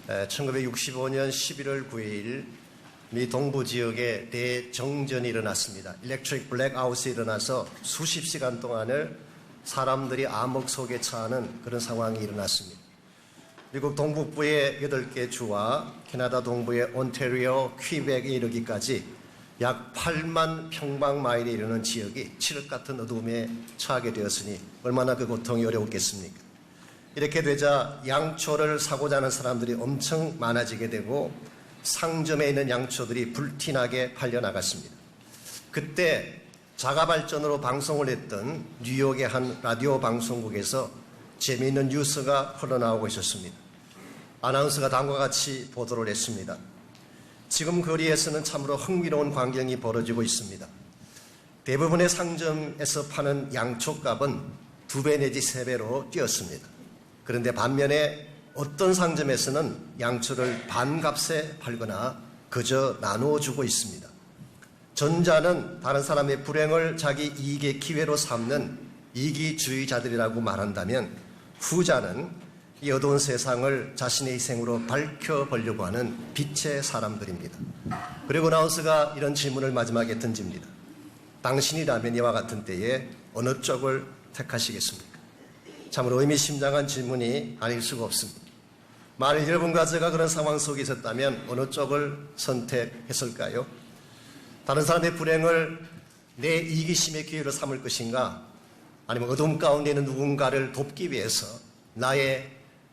1965년 11월 9일 미 동부 지역에 대정전이 일어났습니다. 일렉트릭 블랙아웃이 일어나서 수십 시간 동안을 사람들이 암흑 속에 처하는 그런 상황이 일어났습니다. 미국 동북부의 8개 주와 캐나다 동부의 온타리오, 퀴벡에 이르기까지 약 8만 평방마일에 이르는 지역이 칠흑 같은 어둠에 처하게 되었으니 얼마나 그 고통이 어려웠겠습니까? 이렇게 되자 양초를 사고자 하는 사람들이 엄청 많아지게 되고 상점에 있는 양초들이 불티나게 팔려나갔습니다. 그때 자가발전으로 방송을 했던 뉴욕의 한 라디오 방송국에서 재미있는 뉴스가 흘러나오고 있었습니다. 아나운서가 다음과 같이 보도를 했습니다. 지금 거리에서는 참으로 흥미로운 광경이 벌어지고 있습니다. 대부분의 상점에서 파는 양초값은 2배 내지 3배로 뛰었습니다. 그런데 반면에 어떤 상점에서는 양초를 반값에 팔거나 그저 나누어주고 있습니다. 전자는 다른 사람의 불행을 자기 이익의 기회로 삼는 이기주의자들이라고 말한다면, 후자는 이 어두운 세상을 자신의 희생으로 밝혀보려고 하는 빛의 사람들입니다. 그리고 아나운서가 이런 질문을 마지막에 던집니다. 당신이라면 이와 같은 때에 어느 쪽을 택하시겠습니까? 참으로 의미심장한 질문이 아닐 수가 없습니다. 만일 여러분과 제가 그런 상황 속에 있었다면 어느 쪽을 선택했을까요? 다른 사람의 불행을 내 이기심의 기회로 삼을 것인가? 아니면 어둠 가운데 있는 누군가를 돕기 위해서 나의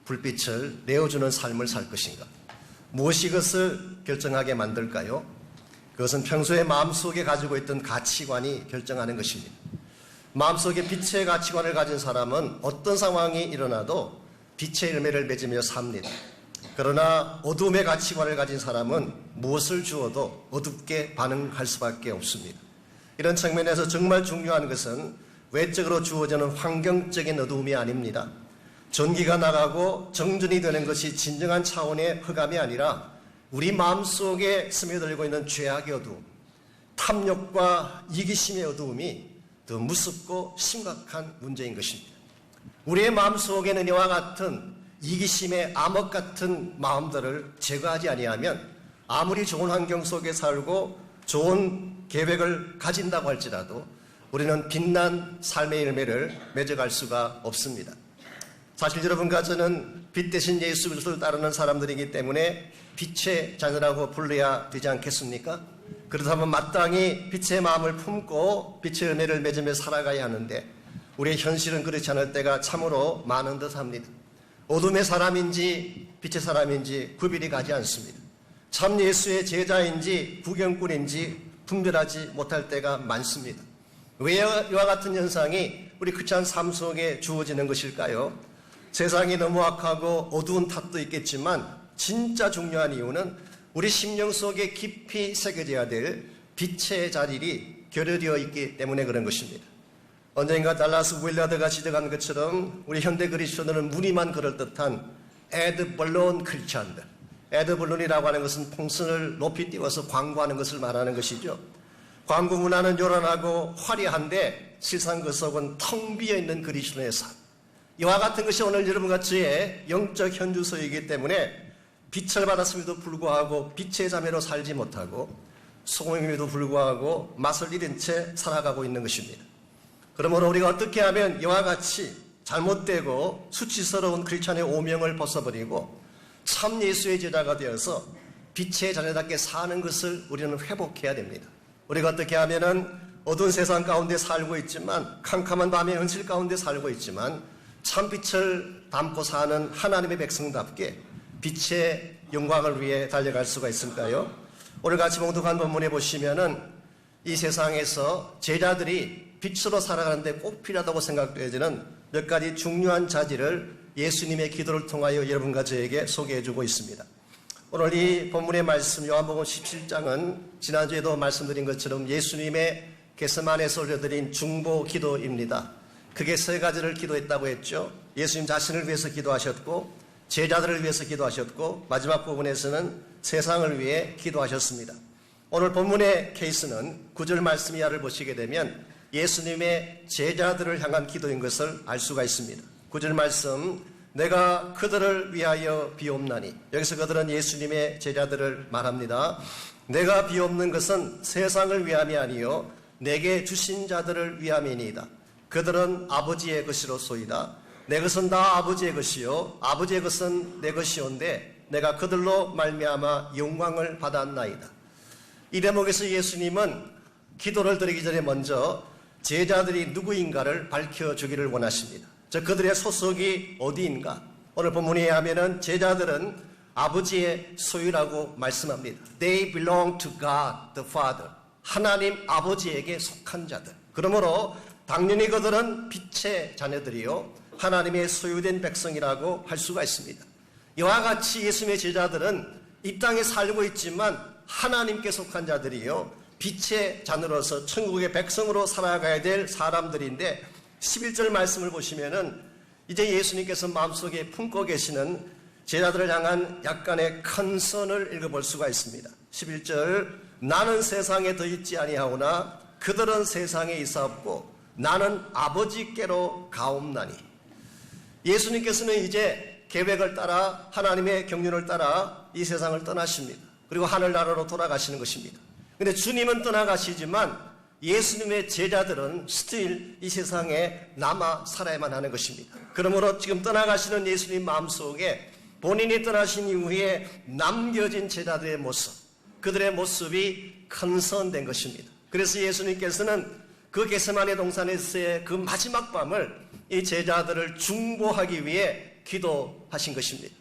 불빛을 내어주는 삶을 살 것인가? 무엇이 그것을 결정하게 만들까요? 그것은 평소에 마음속에 가지고 있던 가치관이 결정하는 것입니다. 마음속에 빛의 가치관을 가진 사람은 어떤 상황이 일어나도 빛의 열매를 맺으며 삽니다. 그러나 어둠의 가치관을 가진 사람은 무엇을 주어도 어둡게 반응할 수밖에 없습니다. 이런 측면에서 정말 중요한 것은 외적으로 주어지는 환경적인 어두움이 아닙니다. 전기가 나가고 정전이 되는 것이 진정한 차원의 흑암이 아니라 우리 마음속에 스며들고 있는 죄악의 어두움, 탐욕과 이기심의 어두움이 더 무섭고 심각한 문제인 것입니다. 우리의 마음속에는 이와 같은 이기심의 암흑 같은 마음들을 제거하지 아니하면 아무리 좋은 환경 속에 살고 좋은 계획을 가진다고 할지라도 우리는 빛난 삶의 열매를 맺어갈 수가 없습니다. 사실 여러분과 저는 빛 대신 예수 그리스도를 따르는 사람들이기 때문에 빛의 자녀라고 불러야 되지 않겠습니까? 그렇다면 마땅히 빛의 마음을 품고 빛의 은혜를 맺으며 살아가야 하는데 우리의 현실은 그렇지 않을 때가 참으로 많은 듯합니다. 어둠의 사람인지 빛의 사람인지 구별이 가지 않습니다. 참 예수의 제자인지 구경꾼인지 분별하지 못할 때가 많습니다. 왜 이와 같은 현상이 우리 크리스찬 삶 속에 주어지는 것일까요? 세상이 너무 악하고 어두운 탓도 있겠지만 진짜 중요한 이유는 우리 심령 속에 깊이 새겨져야 될 빛의 자질이 결여되어 있기 때문에 그런 것입니다. 언젠가 달라스 윌라드가 지적한 것처럼 우리 현대 그리스도는 무늬만 그럴듯한 에드벌론 크리스찬들, 에드벌론이라고 하는 것은 풍선을 높이 띄워서 광고하는 것을 말하는 것이죠. 광고 문화는 요란하고 화려한데 실상 그 속은 텅 비어있는 그리스도의 삶, 이와 같은 것이 오늘 여러분과 저의 영적 현주소이기 때문에 빛을 받았음에도 불구하고 빛의 자매로 살지 못하고 소금임에도 불구하고 맛을 잃은 채 살아가고 있는 것입니다. 그러므로 우리가 어떻게 하면 이와 같이 잘못되고 수치스러운 크리스찬의 오명을 벗어버리고 참 예수의 제자가 되어서 빛의 자녀답게 사는 것을 우리는 회복해야 됩니다. 우리가 어떻게 하면은 어두운 세상 가운데 살고 있지만, 캄캄한 밤의 현실 가운데 살고 있지만 참 빛을 담고 사는 하나님의 백성답게 빛의 영광을 위해 달려갈 수가 있을까요? 오늘 같이 봉독한 본문에 보시면은 이 세상에서 제자들이 빛으로 살아가는데 꼭 필요하다고 생각되어지는 몇 가지 중요한 자질을 예수님의 기도를 통하여 여러분과 저에게 소개해주고 있습니다. 오늘 이 본문의 말씀 요한복음 17장은 지난주에도 말씀드린 것처럼 예수님의 겟세마네에서 올려드린 중보 기도입니다. 크게 3가지를 기도했다고 했죠. 예수님 자신을 위해서 기도하셨고, 제자들을 위해서 기도하셨고, 마지막 부분에서는 세상을 위해 기도하셨습니다. 오늘 본문의 케이스는 9절 말씀 이하를 보시게 되면 예수님의 제자들을 향한 기도인 것을 알 수가 있습니다. 9절 말씀 내가 그들을 위하여 비옵나니. 여기서 그들은 예수님의 제자들을 말합니다. 내가 비옵는 것은 세상을 위함이 아니요 내게 주신 자들을 위함이니이다. 그들은 아버지의 것이로소이다. 내 것은 다 아버지의 것이요 아버지의 것은 내 것이온데 내가 그들로 말미암아 영광을 받았나이다. 이 대목에서 예수님은 기도를 드리기 전에 먼저 제자들이 누구인가를 밝혀주기를 원하십니다. 저 그들의 소속이 어디인가? 오늘 본문에 의하면 제자들은 아버지의 소유라고 말씀합니다. They belong to God the Father. 하나님 아버지에게 속한 자들. 그러므로 당연히 그들은 빛의 자녀들이요 하나님의 소유된 백성이라고 할 수가 있습니다. 이와 같이 예수님의 제자들은 이 땅에 살고 있지만 하나님께 속한 자들이요 빛의 자녀로서 천국의 백성으로 살아가야 될 사람들인데 11절 말씀을 보시면은 이제 예수님께서 마음속에 품고 계시는 제자들을 향한 약간의 컨선을 읽어볼 수가 있습니다. 11절 나는 세상에 더 있지 아니하오나 그들은 세상에 있사옵고 나는 아버지께로 가옵나니. 예수님께서는 이제 계획을 따라 하나님의 경륜을 따라 이 세상을 떠나십니다. 그리고 하늘나라로 돌아가시는 것입니다. 그런데 주님은 떠나가시지만 예수님의 제자들은 still 이 세상에 남아 살아야만 하는 것입니다. 그러므로 지금 떠나가시는 예수님 마음속에 본인이 떠나신 이후에 남겨진 제자들의 모습, 그들의 모습이 컨선된 것입니다. 그래서 예수님께서는 그 겟세마네 동산에서의 그 마지막 밤을 이 제자들을 중보하기 위해 기도하신 것입니다.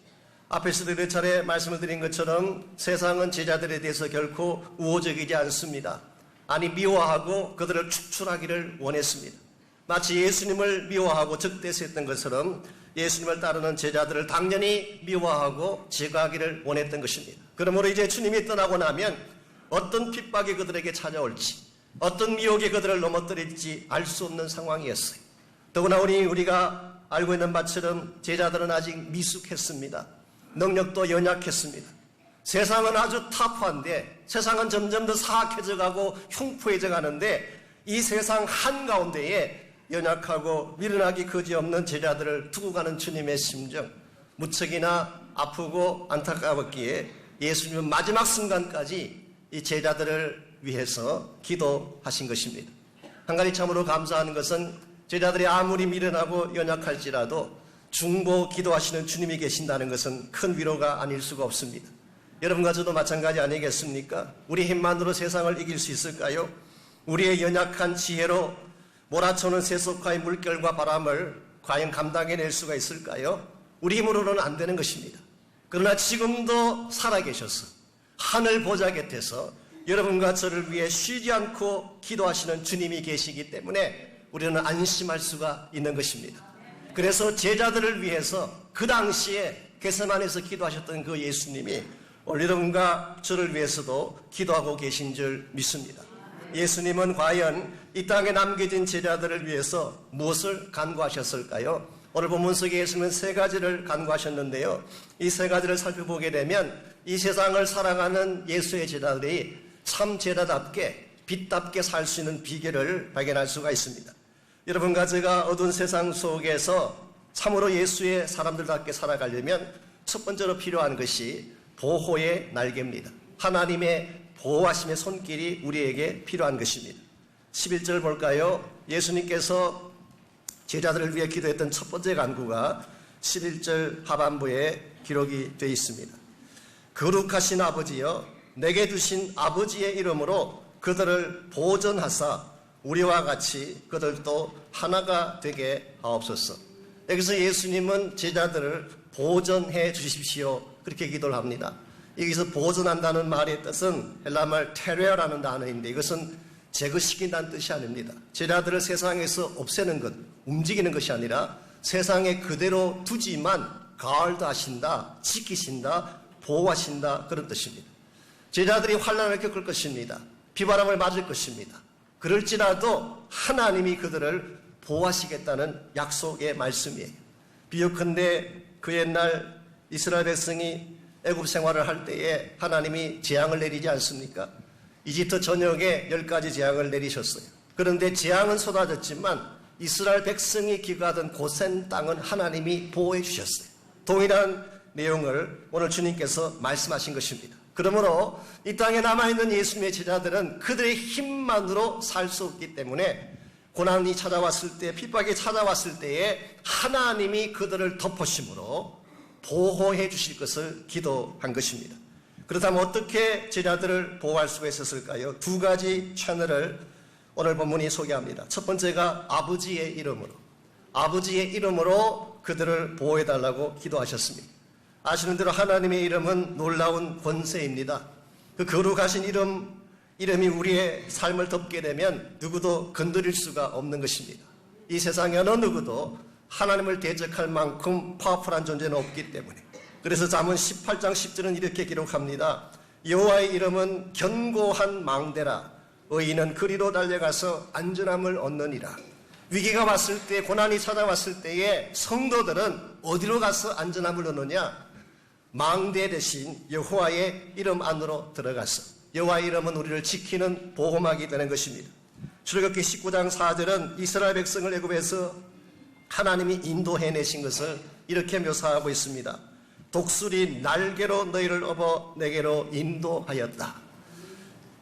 앞에서도 몇 차례 말씀을 드린 것처럼 세상은 제자들에 대해서 결코 우호적이지 않습니다. 아니 미워하고 그들을 축출하기를 원했습니다. 마치 예수님을 미워하고 적대시했던 것처럼 예수님을 따르는 제자들을 당연히 미워하고 제거하기를 원했던 것입니다. 그러므로 이제 주님이 떠나고 나면 어떤 핍박이 그들에게 찾아올지 어떤 미혹이 그들을 넘어뜨릴지 알 수 없는 상황이었어요. 더구나 우리가 알고 있는 바처럼 제자들은 아직 미숙했습니다. 능력도 연약했습니다. 세상은 아주 타프한데 세상은 점점 더 사악해져 가고 흉포해져 가는데 이 세상 한가운데에 연약하고 미련하기 그지없는 제자들을 두고 가는 주님의 심정 무척이나 아프고 안타까웠기에 예수님은 마지막 순간까지 이 제자들을 위해서 기도하신 것입니다. 한 가지 참으로 감사한 것은 제자들이 아무리 미련하고 연약할지라도 중보 기도하시는 주님이 계신다는 것은 큰 위로가 아닐 수가 없습니다. 여러분과 저도 마찬가지 아니겠습니까? 우리 힘만으로 세상을 이길 수 있을까요? 우리의 연약한 지혜로 몰아쳐오는 세속화의 물결과 바람을 과연 감당해낼 수가 있을까요? 우리 힘으로는 안 되는 것입니다. 그러나 지금도 살아계셔서 하늘 보좌 곁에서 여러분과 저를 위해 쉬지 않고 기도하시는 주님이 계시기 때문에 우리는 안심할 수가 있는 것입니다. 그래서 제자들을 위해서 그 당시에 겟세마네에서 기도하셨던 그 예수님이 오늘 여러분과 저를 위해서도 기도하고 계신 줄 믿습니다. 예수님은 과연 이 땅에 남겨진 제자들을 위해서 무엇을 간구하셨을까요? 오늘 본문 속에 예수님은 세 가지를 간구하셨는데요. 이 세 가지를 살펴보게 되면 이 세상을 살아가는 예수의 제자들이 참 제자답게 빛답게 살 수 있는 비결을 발견할 수가 있습니다. 여러분과 제가 어두운 세상 속에서 참으로 예수의 사람들답게 살아가려면 첫 번째로 필요한 것이 보호의 날개입니다. 하나님의 보호하심의 손길이 우리에게 필요한 것입니다. 11절 볼까요? 예수님께서 제자들을 위해 기도했던 첫 번째 간구가 11절 하반부에 기록이 되어 있습니다. 거룩하신 아버지여 내게 주신 아버지의 이름으로 그들을 보존하사 우리와 같이 그들도 하나가 되게 하옵소서. 여기서 예수님은 제자들을 보존해 주십시오 그렇게 기도를 합니다. 여기서 보존한다는 말의 뜻은 헬라말 테레어라는 단어인데 이것은 제거시킨다는 뜻이 아닙니다. 제자들을 세상에서 없애는 것, 움직이는 것이 아니라 세상에 그대로 두지만 가을하신다, 지키신다, 보호하신다 그런 뜻입니다. 제자들이 환난을 겪을 것입니다. 비바람을 맞을 것입니다. 그럴지라도 하나님이 그들을 보호하시겠다는 약속의 말씀이에요. 비유컨대 그 옛날 이스라엘 백성이 애굽 생활을 할 때에 하나님이 재앙을 내리지 않습니까? 이집트 전역에 10가지 재앙을 내리셨어요. 그런데 재앙은 쏟아졌지만 이스라엘 백성이 기거하던 고센 땅은 하나님이 보호해 주셨어요. 동일한 내용을 오늘 주님께서 말씀하신 것입니다. 그러므로 이 땅에 남아있는 예수님의 제자들은 그들의 힘만으로 살 수 없기 때문에 고난이 찾아왔을 때, 핍박이 찾아왔을 때에 하나님이 그들을 덮으심으로 보호해 주실 것을 기도한 것입니다. 그렇다면 어떻게 제자들을 보호할 수가 있었을까요? 두 가지 채널을 오늘 본문이 소개합니다. 첫 번째가 아버지의 이름으로 그들을 보호해달라고 기도하셨습니다. 아시는 대로 하나님의 이름은 놀라운 권세입니다. 그 거룩하신 이름이 우리의 삶을 덮게 되면 누구도 건드릴 수가 없는 것입니다. 이 세상에 어느 누구도 하나님을 대적할 만큼 파워풀한 존재는 없기 때문에, 그래서 잠언 18장 10절은 이렇게 기록합니다. 여호와의 이름은 견고한 망대라, 의인은 그리로 달려가서 안전함을 얻느니라. 위기가 왔을 때, 고난이 찾아왔을 때에 성도들은 어디로 가서 안전함을 얻느냐? 망대 대신 여호와의 이름 안으로 들어가서, 여호와의 이름은 우리를 지키는 보호막이 되는 것입니다. 출애굽기 19장 4절은 이스라엘 백성을 애굽에서 하나님이 인도해내신 것을 이렇게 묘사하고 있습니다. 독수리 날개로 너희를 업어 내게로 인도하였다.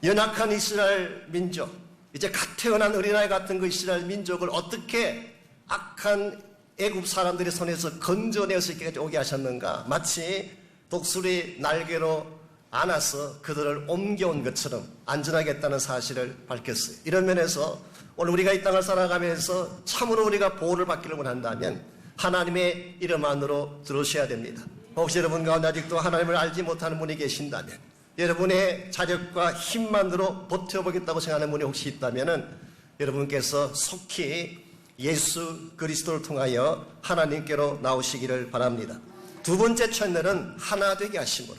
연약한 이스라엘 민족, 이제 갓 태어난 어린아이 같은 그 이스라엘 민족을 어떻게 악한 애굽 사람들의 손에서 건져내어서 이렇게 오게 하셨는가? 마치 독수리 날개로 안아서 그들을 옮겨온 것처럼 안전하겠다는 사실을 밝혔어요. 이런 면에서 오늘 우리가 이 땅을 살아가면서 참으로 우리가 보호를 받기를 원한다면 하나님의 이름 안으로 들어오셔야 됩니다. 혹시 여러분 가운데 아직도 하나님을 알지 못하는 분이 계신다면, 여러분의 자력과 힘만으로 버텨보겠다고 생각하는 분이 혹시 있다면 여러분께서 속히 예수 그리스도를 통하여 하나님께로 나오시기를 바랍니다. 두 번째 채널은 하나 되게 하심으로.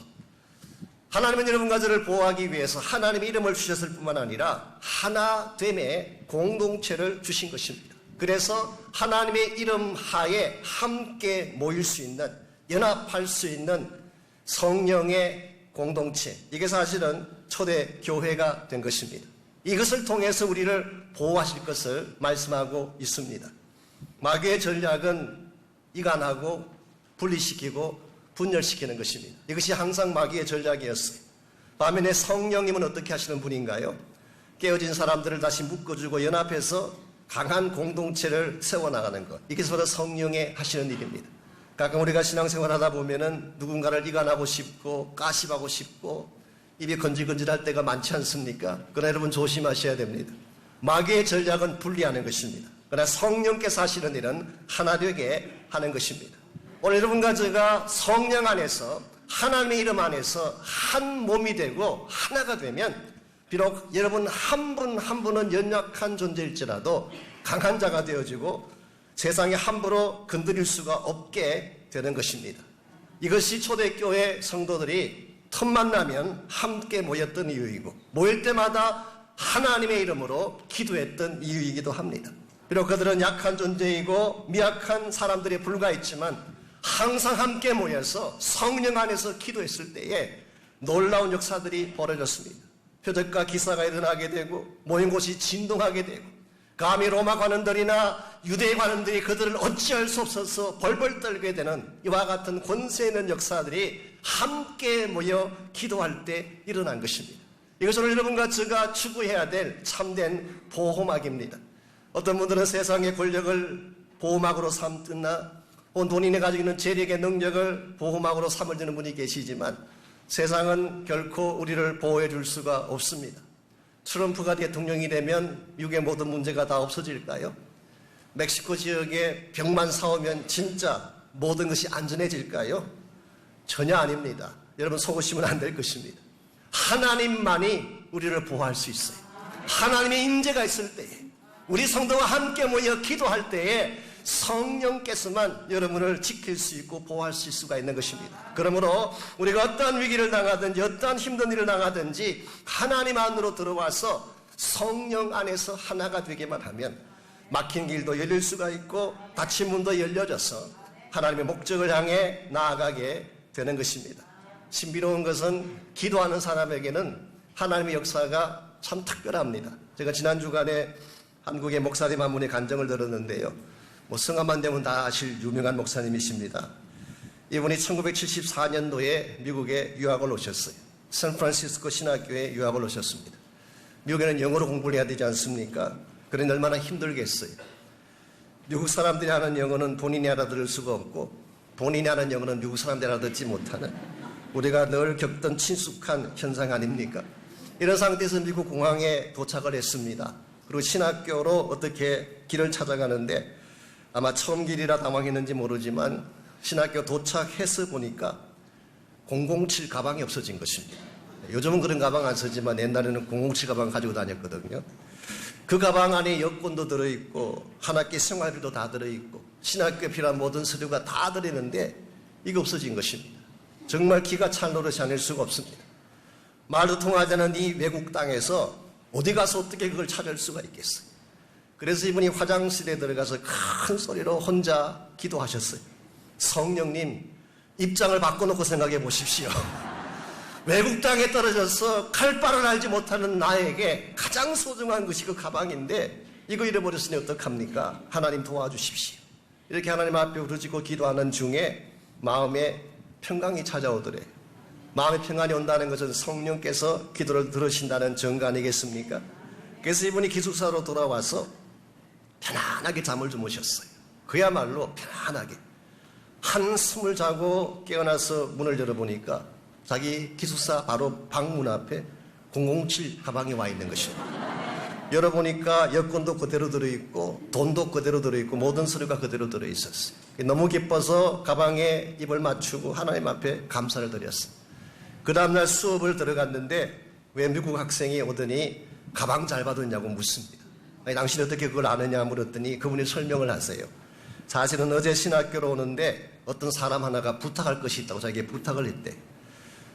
하나님은 여러분과 저를 보호하기 위해서 하나님의 이름을 주셨을 뿐만 아니라 하나됨의 공동체를 주신 것입니다. 그래서 하나님의 이름 하에 함께 모일 수 있는, 연합할 수 있는 성령의 공동체, 이게 사실은 초대 교회가 된 것입니다. 이것을 통해서 우리를 보호하실 것을 말씀하고 있습니다. 마귀의 전략은 이간하고 분리시키고 분열시키는 것입니다. 이것이 항상 마귀의 전략이었어요. 반면에 성령님은 어떻게 하시는 분인가요? 깨어진 사람들을 다시 묶어주고 연합해서 강한 공동체를 세워나가는 것, 이게 바로 성령의 하시는 일입니다. 가끔 우리가 신앙생활하다 보면은 누군가를 이간하고 싶고 가십하고 싶고 입이 건질건질할 때가 많지 않습니까? 그러나 여러분 조심하셔야 됩니다. 마귀의 전략은 분리하는 것입니다. 그러나 성령께서 하시는 일은 하나 되게 하는 것입니다. 오늘 여러분과 제가 성령 안에서, 하나님의 이름 안에서 한 몸이 되고 하나가 되면, 비록 여러분 한 분 한 분은 연약한 존재일지라도 강한 자가 되어지고 세상에 함부로 건드릴 수가 없게 되는 것입니다. 이것이 초대교회 성도들이 틈만 나면 함께 모였던 이유이고, 모일 때마다 하나님의 이름으로 기도했던 이유이기도 합니다. 비록 그들은 약한 존재이고 미약한 사람들에 불과했지만 항상 함께 모여서 성령 안에서 기도했을 때에 놀라운 역사들이 벌어졌습니다. 표적과 기사가 일어나게 되고 모인 곳이 진동하게 되고, 감히 로마 관원들이나 유대 관원들이 그들을 어찌할 수 없어서 벌벌 떨게 되는 이와 같은 권세 있는 역사들이 함께 모여 기도할 때 일어난 것입니다. 이것은 여러분과 제가 추구해야 될 참된 보호막입니다. 어떤 분들은 세상의 권력을 보호막으로 삼느나 본인이 가지고 있는 재력의 능력을 보호막으로 삼으려는 분이 계시지만 세상은 결코 우리를 보호해 줄 수가 없습니다. 트럼프가 대통령이 되면 미국의 모든 문제가 다 없어질까요? 멕시코 지역에 병만 사오면 진짜 모든 것이 안전해질까요? 전혀 아닙니다. 여러분 속으시면 안 될 것입니다. 하나님만이 우리를 보호할 수 있어요. 하나님의 임재가 있을 때에, 우리 성도와 함께 모여 기도할 때에 성령께서만 여러분을 지킬 수 있고 보호할 수 있을 수가 있는 것입니다. 그러므로 우리가 어떠한 위기를 당하든지 어떠한 힘든 일을 당하든지 하나님 안으로 들어와서 성령 안에서 하나가 되게만 하면 막힌 길도 열릴 수가 있고 닫힌 문도 열려져서 하나님의 목적을 향해 나아가게 되는 것입니다. 신비로운 것은 기도하는 사람에게는 하나님의 역사가 참 특별합니다. 제가 지난 주간에 한국의 목사님 한 분의 간증을 들었는데요. 뭐 성함만 되면 다 아실 유명한 목사님이십니다. 이분이 1974년도에 미국에 유학을 오셨어요. 샌프란시스코 신학교에 유학을 오셨습니다. 미국에는 영어로 공부를 해야 되지 않습니까? 그러니 얼마나 힘들겠어요. 미국 사람들이 하는 영어는 본인이 알아들을 수가 없고 본인이 하는 영어는 미국 사람들이 알아듣지 못하는 우리가 늘 겪던 친숙한 현상 아닙니까? 이런 상태에서 미국 공항에 도착을 했습니다. 그리고 신학교로 어떻게 길을 찾아가는데 아마 처음 길이라 당황했는지 모르지만 신학교 도착해서 보니까 007 가방이 없어진 것입니다. 요즘은 그런 가방 안 쓰지만 옛날에는 007 가방 가지고 다녔거든요. 그 가방 안에 여권도 들어있고 한 학기 생활비도 다 들어있고 신학교에 필요한 모든 서류가 다 들어있는데 이거 없어진 것입니다. 정말 기가 찬 노릇이 아닐 수가 없습니다. 말도 통하지 않는 이 외국 땅에서 어디 가서 어떻게 그걸 찾을 수가 있겠어요. 그래서 이분이 화장실에 들어가서 큰 소리로 혼자 기도하셨어요. 성령님, 입장을 바꿔놓고 생각해 보십시오. 외국 땅에 떨어져서 칼바를 알지 못하는 나에게 가장 소중한 것이 그 가방인데 이거 잃어버렸으니 어떡합니까? 하나님 도와주십시오. 이렇게 하나님 앞에 부르짖고 기도하는 중에 마음에 평강이 찾아오더래요. 마음의 평안이 온다는 것은 성령께서 기도를 들으신다는 증거 아니겠습니까? 그래서 이분이 기숙사로 돌아와서 편안하게 잠을 주무셨어요. 그야말로 편안하게. 한숨을 자고 깨어나서 문을 열어보니까 자기 기숙사 바로 방문 앞에 007 가방이 와 있는 것입니다. 열어보니까 여권도 그대로 들어있고 돈도 그대로 들어있고 모든 서류가 그대로 들어있었어요. 너무 기뻐서 가방에 입을 맞추고 하나님 앞에 감사를 드렸어요. 그 다음날 수업을 들어갔는데 왜 미국 학생이 오더니 가방 잘 받았냐고 묻습니다. 아니, 당신이 어떻게 그걸 아느냐 물었더니 그분이 설명을 하세요. 사실은 어제 신학교로 오는데 어떤 사람 하나가 부탁할 것이 있다고 자기에게 부탁을 했대.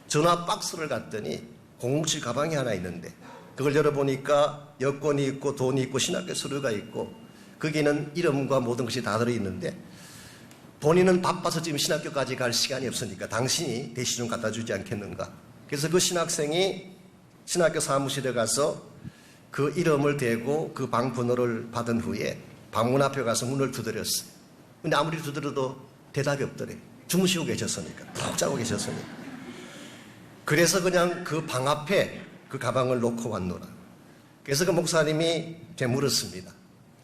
전화 박스를 갔더니 007 가방이 하나 있는데 그걸 열어보니까 여권이 있고 돈이 있고 신학교 서류가 있고 거기는 이름과 모든 것이 다 들어있는데 본인은 바빠서 지금 신학교까지 갈 시간이 없으니까 당신이 대신 좀 갖다 주지 않겠는가. 그래서 그 신학생이 신학교 사무실에 가서 그 이름을 대고 그 방 번호를 받은 후에 방문 앞에 가서 문을 두드렸어요. 근데 아무리 두드려도 대답이 없더래. 주무시고 계셨으니까. 푹 자고 계셨으니까. 그래서 그냥 그 방 앞에 그 가방을 놓고 왔노라. 그래서 그 목사님이 되물었습니다.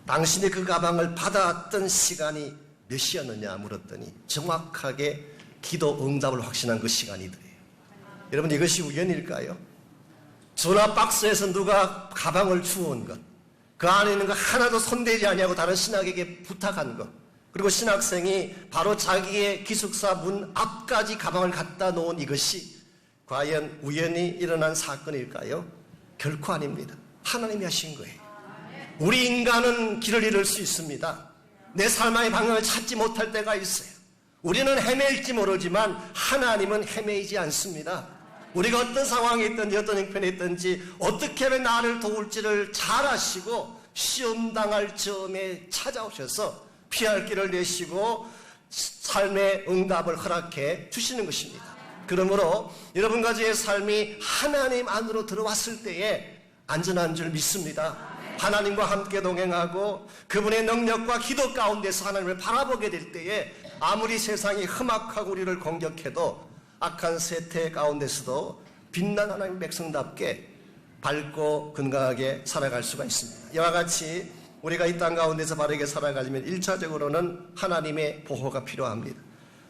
당신이 그 가방을 받아왔던 시간이 몇 시였느냐 물었더니 정확하게 기도 응답을 확신한 그 시간이더래요. 여러분 이것이 우연일까요? 전화 박스에서 누가 가방을 주운 것, 그 안에 있는 거 하나도 손대지 아니하고 다른 신학에게 부탁한 것, 그리고 신학생이 바로 자기의 기숙사 문 앞까지 가방을 갖다 놓은 이것이 과연 우연히 일어난 사건일까요? 결코 아닙니다. 하나님이 하신 거예요. 우리 인간은 길을 잃을 수 있습니다. 내 삶의 방향을 찾지 못할 때가 있어요. 우리는 헤매일지 모르지만 하나님은 헤매이지 않습니다. 우리가 어떤 상황에 있든지 어떤 형편에 있든지 어떻게 하면 나를 도울지를 잘 아시고 시험당할 즈음에 찾아오셔서 피할 길을 내시고 삶의 응답을 허락해 주시는 것입니다. 그러므로 여러분과 저의 삶이 하나님 안으로 들어왔을 때에 안전한 줄 믿습니다. 하나님과 함께 동행하고 그분의 능력과 기도 가운데서 하나님을 바라보게 될 때에 아무리 세상이 험악하고 우리를 공격해도 악한 세태 가운데서도 빛난 하나님의 백성답게 밝고 건강하게 살아갈 수가 있습니다. 이와 같이 우리가 이 땅 가운데서 바르게 살아가려면 1차적으로는 하나님의 보호가 필요합니다.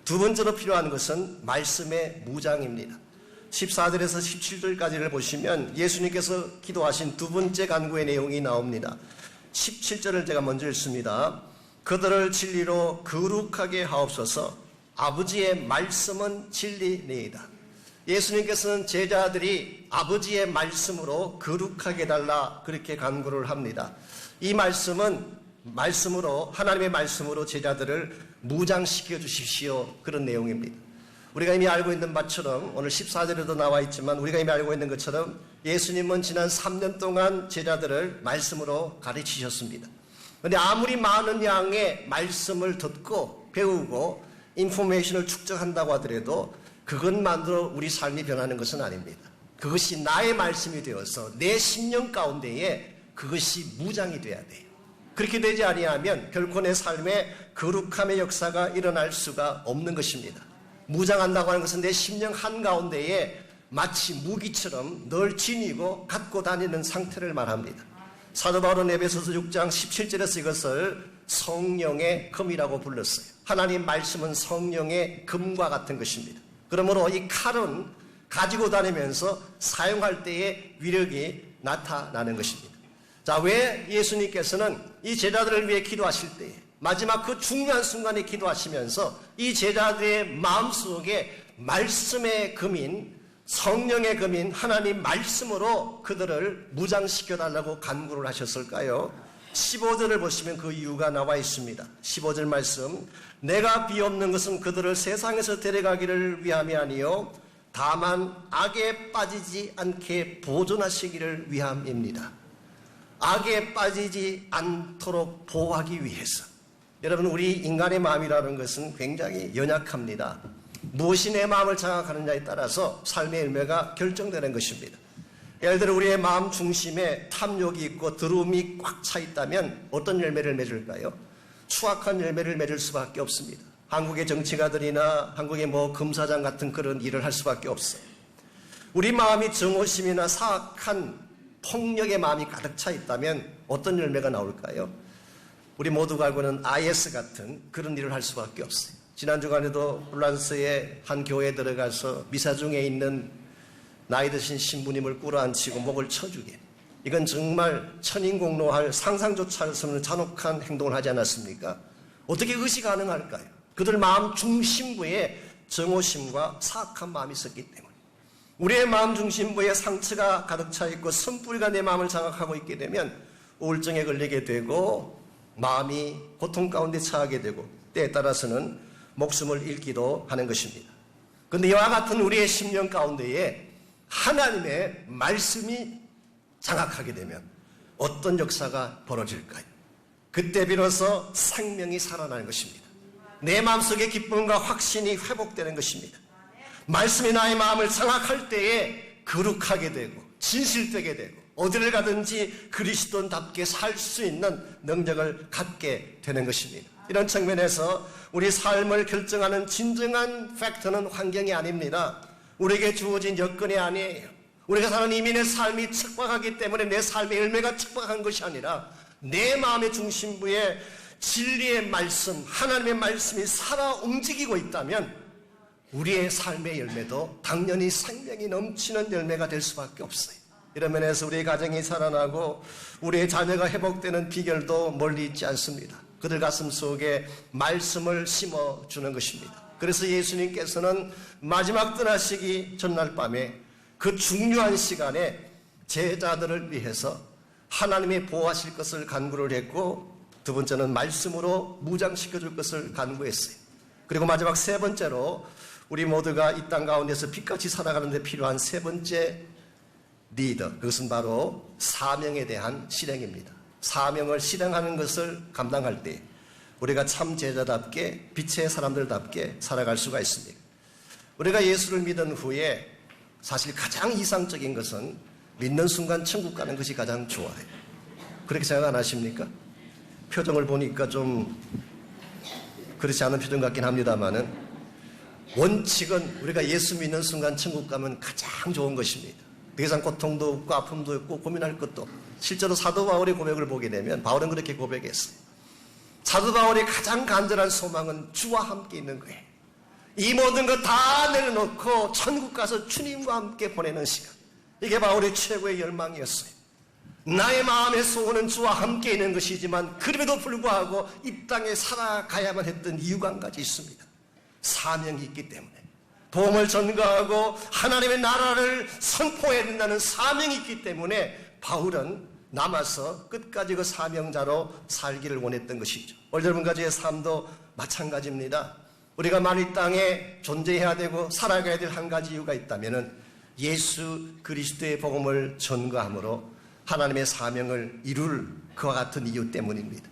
두 번째로 필요한 것은 말씀의 무장입니다. 14절에서 17절까지를 보시면 예수님께서 기도하신 두 번째 간구의 내용이 나옵니다. 17절을 제가 먼저 읽습니다. 그들을 진리로 거룩하게 하옵소서. 아버지의 말씀은 진리니이다. 예수님께서는 제자들이 아버지의 말씀으로 거룩하게 해달라 그렇게 간구를 합니다. 이 말씀으로 하나님의 말씀으로 제자들을 무장시켜 주십시오. 그런 내용입니다. 우리가 이미 알고 있는 바처럼 오늘 14절에도 나와 있지만 우리가 이미 알고 있는 것처럼 예수님은 지난 3년 동안 제자들을 말씀으로 가르치셨습니다. 그런데 아무리 많은 양의 말씀을 듣고 배우고 인포메이션을 축적한다고 하더라도 그것만으로 우리 삶이 변하는 것은 아닙니다. 그것이 나의 말씀이 되어서 내 심령 가운데에 그것이 무장이 돼야 돼요. 그렇게 되지 아니하면 결코 내 삶에 거룩함의 역사가 일어날 수가 없는 것입니다. 무장한다고 하는 것은 내 심령 한가운데에 마치 무기처럼 늘 지니고 갖고 다니는 상태를 말합니다. 사도 바울은 에베소서 6장 17절에서 이것을 성령의 금이라고 불렀어요. 하나님 말씀은 성령의 금과 같은 것입니다. 그러므로 이 칼은 가지고 다니면서 사용할 때의 위력이 나타나는 것입니다. 자, 왜 예수님께서는 이 제자들을 위해 기도하실 때에 마지막 그 중요한 순간에 기도하시면서 이 제자들의 마음속에 말씀의 금인, 성령의 금인 하나님 말씀으로 그들을 무장시켜달라고 간구를 하셨을까요? 15절을 보시면 그 이유가 나와 있습니다. 15절 말씀, 내가 비옵는 것은 그들을 세상에서 데려가기를 위함이 아니요 다만 악에 빠지지 않게 보존하시기를 위함입니다. 악에 빠지지 않도록 보호하기 위해서. 여러분, 우리 인간의 마음이라는 것은 굉장히 연약합니다. 무엇이 내 마음을 장악하느냐에 따라서 삶의 열매가 결정되는 것입니다. 예를 들어 우리의 마음 중심에 탐욕이 있고 더러움이 꽉 차 있다면 어떤 열매를 맺을까요? 추악한 열매를 맺을 수밖에 없습니다. 한국의 정치가들이나 한국의 검사장 같은 그런 일을 할 수밖에 없어요. 우리 마음이 정오심이나 사악한 폭력의 마음이 가득 차 있다면 어떤 열매가 나올까요? 우리 모두가 알고 있는 IS 같은 그런 일을 할 수밖에 없어요. 지난 주간에도 프랑스의 한 교회에 들어가서 미사 중에 있는 나이 드신 신부님을 꿇어앉히고 목을 쳐주게. 이건 정말 천인공노할 상상조차 할 수 없는 잔혹한 행동을 하지 않았습니까? 어떻게 그것이 가능할까요? 그들 마음 중심부에 정오심과 사악한 마음이 있었기 때문에. 우리의 마음 중심부에 상처가 가득 차 있고 선뿌리가 내 마음을 장악하고 있게 되면 우울증에 걸리게 되고 마음이 고통 가운데 처하게 되고 때에 따라서는 목숨을 잃기도 하는 것입니다. 그런데 이와 같은 우리의 심령 가운데에 하나님의 말씀이 장악하게 되면 어떤 역사가 벌어질까요? 그때 비로소 생명이 살아나는 것입니다. 내 마음속의 기쁨과 확신이 회복되는 것입니다. 말씀이 나의 마음을 장악할 때에 거룩하게 되고 진실되게 되고 어디를 가든지 그리스도인답게 살 수 있는 능력을 갖게 되는 것입니다. 이런 측면에서 우리 삶을 결정하는 진정한 팩터는 환경이 아닙니다. 우리에게 주어진 여건이 아니에요. 우리가 사는 이민의 삶이 척박하기 때문에 내 삶의 열매가 척박한 것이 아니라 내 마음의 중심부에 진리의 말씀, 하나님의 말씀이 살아 움직이고 있다면 우리의 삶의 열매도 당연히 생명이 넘치는 열매가 될 수밖에 없어요. 이런 면에서 우리의 가정이 살아나고 우리의 자녀가 회복되는 비결도 멀리 있지 않습니다. 그들 가슴 속에 말씀을 심어주는 것입니다. 그래서 예수님께서는 마지막 떠나시기 전날 밤에 그 중요한 시간에 제자들을 위해서 하나님이 보호하실 것을 간구를 했고 두 번째는 말씀으로 무장시켜줄 것을 간구했어요. 그리고 마지막 세 번째로 우리 모두가 이 땅 가운데서 빛같이 살아가는 데 필요한 세 번째 리더, 그것은 바로 사명에 대한 실행입니다. 사명을 실행하는 것을 감당할 때 우리가 참 제자답게 빛의 사람들답게 살아갈 수가 있습니다. 우리가 예수를 믿은 후에 사실 가장 이상적인 것은 믿는 순간 천국 가는 것이 가장 좋아요. 그렇게 생각 안 하십니까? 표정을 보니까 좀 그렇지 않은 표정 같긴 합니다만은 원칙은 우리가 예수 믿는 순간 천국 가면 가장 좋은 것입니다. 더 이상 고통도 없고 아픔도 없고 고민할 것도 없고. 실제로 사도 바울의 고백을 보게 되면 바울은 그렇게 고백했어요. 사도 바울의 가장 간절한 소망은 주와 함께 있는 거예요. 이 모든 것 다 내려놓고 천국 가서 주님과 함께 보내는 시간. 이게 바울의 최고의 열망이었어요. 나의 마음의 소원은 주와 함께 있는 것이지만 그럼에도 불구하고 이 땅에 살아가야만 했던 이유가 한 가지 있습니다. 사명이 있기 때문에. 복음을 전가하고 하나님의 나라를 선포해야 된다는 사명이 있기 때문에 바울은 남아서 끝까지 그 사명자로 살기를 원했던 것이죠. 오늘 여러분까지의 삶도 마찬가지입니다. 우리가 만일 땅에 존재해야 되고 살아가야 될 한 가지 이유가 있다면 예수 그리스도의 복음을 전가함으로 하나님의 사명을 이룰 그와 같은 이유 때문입니다.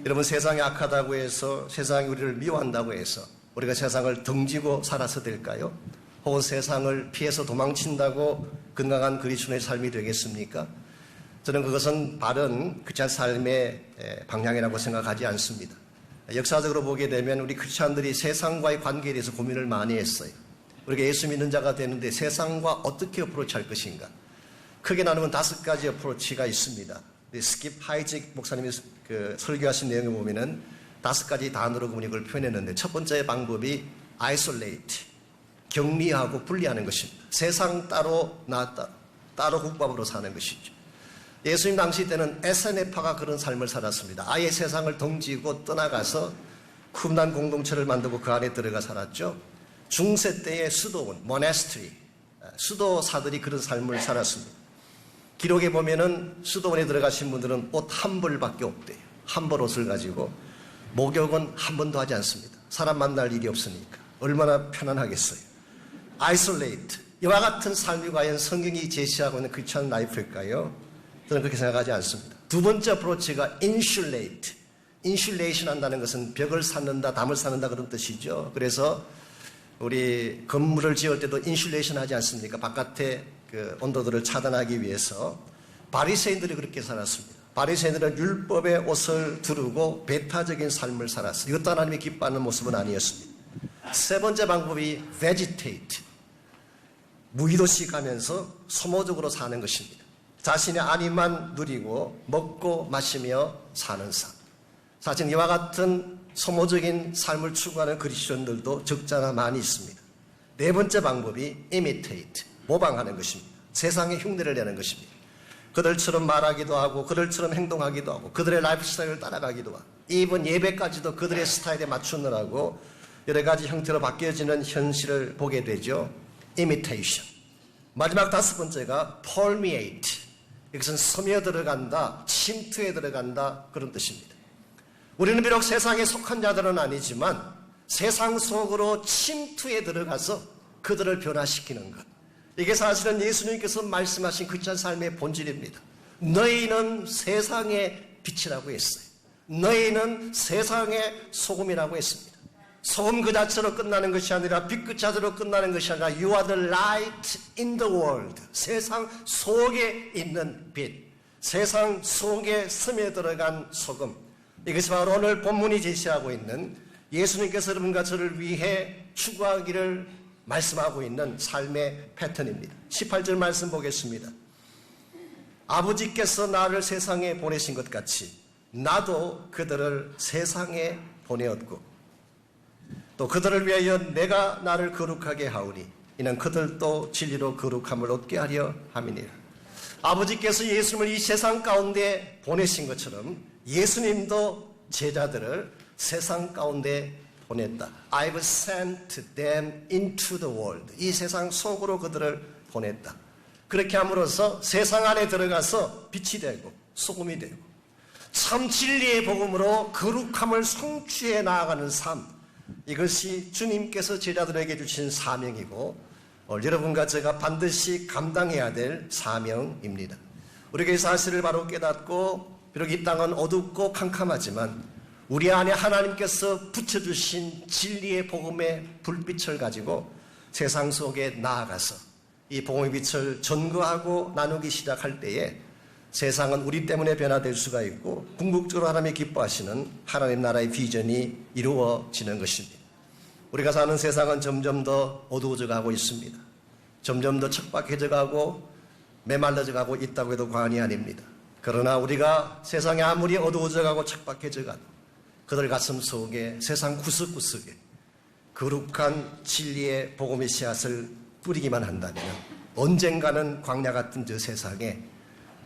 여러분, 세상이 악하다고 해서 세상이 우리를 미워한다고 해서 우리가 세상을 등지고 살아서 될까요? 혹은 세상을 피해서 도망친다고 건강한 그리스도의 삶이 되겠습니까? 저는 그것은 바른 크리스찬 삶의 방향이라고 생각하지 않습니다. 역사적으로 보게 되면 우리 크리스찬들이 세상과의 관계에 대해서 고민을 많이 했어요. 우리가 예수 믿는 자가 되는데 세상과 어떻게 어프로치할 것인가. 크게 나누면 5가지 어프로치가 있습니다. 스킵 하이직 목사님이 설교하신 내용을 보면은 5가지 단어로 그분이 그걸 표현했는데, 첫 번째 방법이 isolate, 격리하고 분리하는 것입니다. 세상 따로 나 따로 국밥으로 사는 것이죠. 예수님 당시 때는 에세네파가 그런 삶을 살았습니다. 아예 세상을 덩지고 떠나가서 쿰난 공동체를 만들고 그 안에 들어가 살았죠. 중세 때의 수도원, 모나스트리, 수도사들이 그런 삶을 살았습니다. 기록에 보면은 수도원에 들어가신 분들은 옷 한 벌밖에 없대요. 한 벌 옷을 가지고 목욕은 한 번도 하지 않습니다. 사람 만날 일이 없으니까. 얼마나 편안하겠어요. isolate, 이와 같은 삶이 과연 성경이 제시하고 있는 크리스천 라이프일까요? 저는 그렇게 생각하지 않습니다. 두 번째 어프로치가 insulate. insulation 한다는 것은 벽을 쌓는다, 담을 쌓는다 그런 뜻이죠. 그래서 우리 건물을 지을 때도 insulation 하지 않습니까? 바깥에 그 온도들을 차단하기 위해서. 바리새인들이 그렇게 살았습니다. 바리새인들은 율법의 옷을 두르고 배타적인 삶을 살았어요. 이것도 하나님이 기뻐하는 모습은 아니었습니다. 세 번째 방법이 vegetate. 무의도식 하면서 소모적으로 사는 것입니다. 자신의 안위만 누리고 먹고 마시며 사는 삶. 사실 이와 같은 소모적인 삶을 추구하는 그리스도인들도 적잖아 많이 있습니다. 네 번째 방법이 imitate, 모방하는 것입니다. 세상의 흉내를 내는 것입니다. 그들처럼 말하기도 하고 그들처럼 행동하기도 하고 그들의 라이프 스타일을 따라가기도 하고 이번 예배까지도 그들의 스타일에 맞추느라고 여러 가지 형태로 바뀌어지는 현실을 보게 되죠. imitation. 마지막 5번째가 permeate. 이것은 스며들어간다, 침투에 들어간다 그런 뜻입니다. 우리는 비록 세상에 속한 자들은 아니지만 세상 속으로 침투에 들어가서 그들을 변화시키는 것. 이게 사실은 예수님께서 말씀하신 크리스천 삶의 본질입니다. 너희는 세상의 빛이라고 했어요. 너희는 세상의 소금이라고 했습니다. 소금 그 자체로 끝나는 것이 아니라 빛 그 자체로 끝나는 것이 아니라 You are the light in the world. 세상 속에 있는 빛. 세상 속에 스며들어간 소금. 이것이 바로 오늘 본문이 제시하고 있는 예수님께서 여러분과 저를 위해 추구하기를 말씀하고 있는 삶의 패턴입니다. 18절 말씀 보겠습니다. 아버지께서 나를 세상에 보내신 것 같이 나도 그들을 세상에 보내었고 또 그들을 위하여 내가 나를 거룩하게 하오니 이는 그들도 진리로 거룩함을 얻게 하려 함이니라. 아버지께서 예수님을 이 세상 가운데 보내신 것처럼 예수님도 제자들을 세상 가운데 보냈다. I've sent them into the world. 이 세상 속으로 그들을 보냈다. 그렇게 함으로써 세상 안에 들어가서 빛이 되고 소금이 되고 참 진리의 복음으로 거룩함을 성취해 나아가는 삶. 이것이 주님께서 제자들에게 주신 사명이고 여러분과 제가 반드시 감당해야 될 사명입니다. 우리가 이 사실을 바로 깨닫고 비록 이 땅은 어둡고 캄캄하지만 우리 안에 하나님께서 붙여주신 진리의 복음의 불빛을 가지고 세상 속에 나아가서 이 복음의 빛을 전거하고 나누기 시작할 때에 세상은 우리 때문에 변화될 수가 있고 궁극적으로 하나님이 기뻐하시는 하나님 나라의 비전이 이루어지는 것입니다. 우리가 사는 세상은 점점 더 어두워져 가고 있습니다. 점점 더 척박해져 가고 메말라져 가고 있다고 해도 과언이 아닙니다. 그러나 우리가 세상에 아무리 어두워져 가고 척박해져 가도 그들 가슴 속에 세상 구석구석에 거룩한 진리의 복음의 씨앗을 뿌리기만 한다면 언젠가는 광야 같은 저 세상에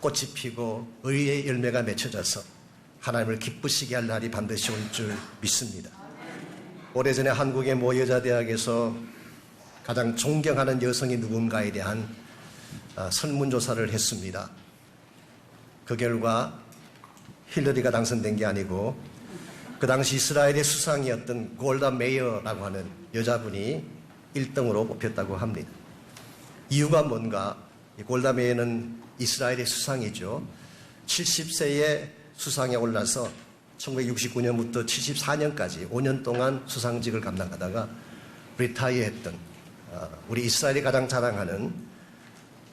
꽃이 피고 의의 열매가 맺혀져서 하나님을 기쁘시게 할 날이 반드시 올 줄 믿습니다. 오래전에 한국의 모 여자대학에서 가장 존경하는 여성이 누군가에 대한 설문조사를 했습니다. 그 결과 힐러리가 당선된 게 아니고 그 당시 이스라엘의 수상이었던 골다 메이어라고 하는 여자분이 1등으로 뽑혔다고 합니다. 이유가 뭔가? 골다 메이어는 이스라엘의 수상이죠. 70세에 수상에 올라서 1969년부터 74년까지 5년 동안 수상직을 감당하다가 리타이어했던 우리 이스라엘이 가장 자랑하는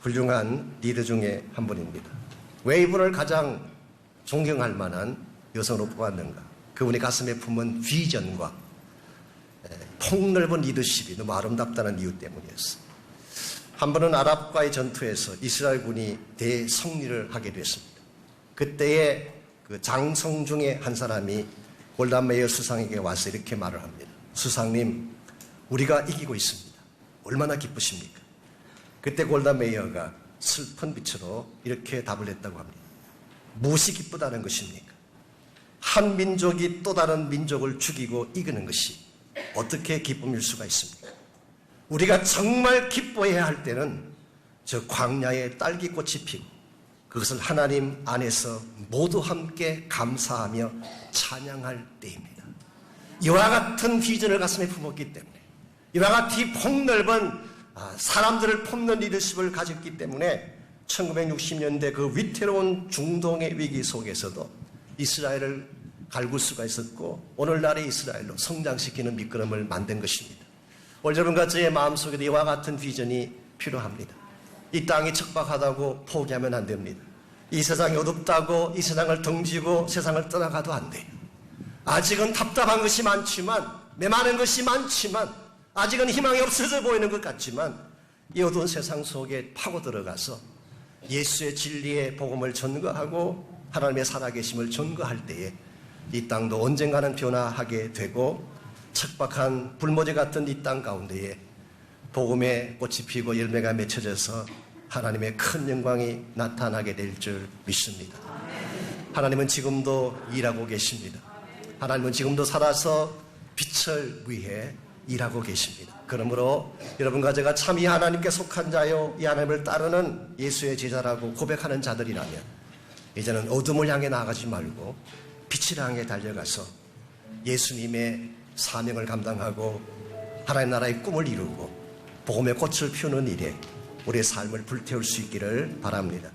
훌륭한 리더 중에 한 분입니다. 왜 이분을 가장 존경할 만한 여성으로 뽑았는가? 그분이 가슴에 품은 비전과 폭넓은 리더십이 너무 아름답다는 이유 때문이었어요. 한 번은 아랍과의 전투에서 이스라엘군이 대승리를 하게 됐습니다. 그때의 그 장성 중에 한 사람이 골단 메이어 수상에게 와서 이렇게 말을 합니다. 수상님, 우리가 이기고 있습니다. 얼마나 기쁘십니까? 그때 골단 메이어가 슬픈 빛으로 이렇게 답을 했다고 합니다. 무엇이 기쁘다는 것입니까? 한 민족이 또 다른 민족을 죽이고 이기는 것이 어떻게 기쁨일 수가 있습니까? 우리가 정말 기뻐해야 할 때는 저 광야에 딸기꽃이 피고 그것을 하나님 안에서 모두 함께 감사하며 찬양할 때입니다. 이와 같은 비전을 가슴에 품었기 때문에, 이와 같이 폭넓은 사람들을 품는 리더십을 가졌기 때문에 1960년대 그 위태로운 중동의 위기 속에서도 이스라엘을 갈굴 수가 있었고 오늘날의 이스라엘로 성장시키는 밑거름을 만든 것입니다. 오늘 여러분과 저의 마음속에도 이와 같은 비전이 필요합니다. 이 땅이 척박하다고 포기하면 안 됩니다. 이 세상이 어둡다고 이 세상을 등지고 세상을 떠나가도 안 돼요. 아직은 답답한 것이 많지만, 메마른 것이 많지만, 아직은 희망이 없어져 보이는 것 같지만 이 어두운 세상 속에 파고 들어가서 예수의 진리의 복음을 전거하고 하나님의 살아계심을 전거할 때에 이 땅도 언젠가는 변화하게 되고 척박한 불모지 같은 이 땅 가운데에 복음의 꽃이 피고 열매가 맺혀져서 하나님의 큰 영광이 나타나게 될 줄 믿습니다. 하나님은 지금도 일하고 계십니다. 하나님은 지금도 살아서 빛을 위해 일하고 계십니다. 그러므로 여러분과 제가 참 이 하나님께 속한 자요, 이 하나님을 따르는 예수의 제자라고 고백하는 자들이라면 이제는 어둠을 향해 나아가지 말고 빛을 향해 달려가서 예수님의 사명을 감당하고 하나님 나라의 꿈을 이루고 복음의 꽃을 피우는 일에 우리의 삶을 불태울 수 있기를 바랍니다.